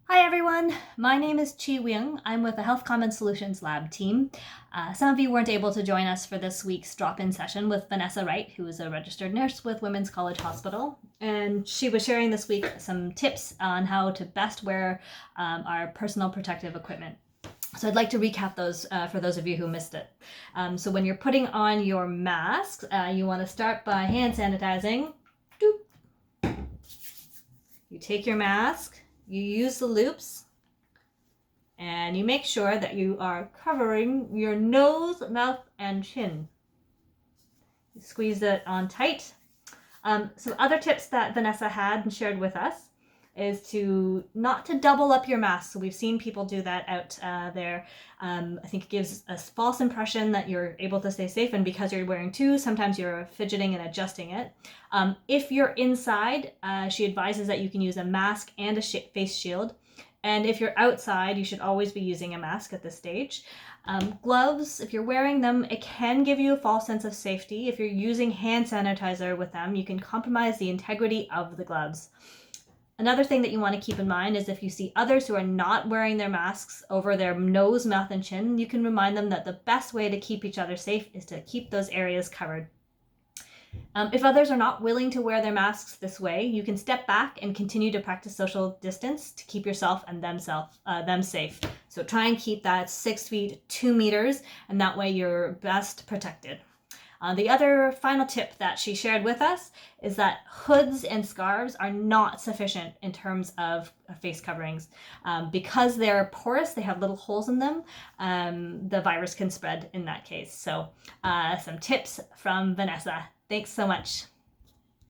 Hi everyone, my name is Chi Wing. I'm with the Health Common Solutions Lab team. Some of you weren't able to join us for this week's drop-in session with Vanessa Wright, who is a registered nurse with Women's College Hospital. And she was sharing this week some tips on how to best wear our personal protective equipment. So I'd like to recap those for those of you who missed it. So when you're putting on your mask, you want to start by hand sanitizing. Doop. You take your mask, you use the loops, and you make sure that you are covering your nose, mouth, and chin. You squeeze it on tight. Some other tips that Vanessa had and shared with us is to not to double up your mask. So we've seen people do that out there. I think it gives a false impression that you're able to stay safe, and because you're wearing two, sometimes you're fidgeting and adjusting it. If you're inside, she advises that you can use a mask and a face shield. And if you're outside, you should always be using a mask at this stage. Gloves, if you're wearing them, it can give you a false sense of safety. If you're using hand sanitizer with them, you can compromise the integrity of the gloves. Another thing that you want to keep in mind is if you see others who are not wearing their masks over their nose, mouth, and chin, you can remind them that the best way to keep each other safe is to keep those areas covered. If others are not willing to wear their masks this way, you can step back and continue to practice social distance to keep yourself and them safe. So try and keep that 6 feet, 2 meters, and that way you're best protected. The other final tip that she shared with us is that hoods and scarves are not sufficient in terms of face coverings. Because they're porous, they have little holes in them, the virus can spread in that case. So some tips from Vanessa. Thanks so much.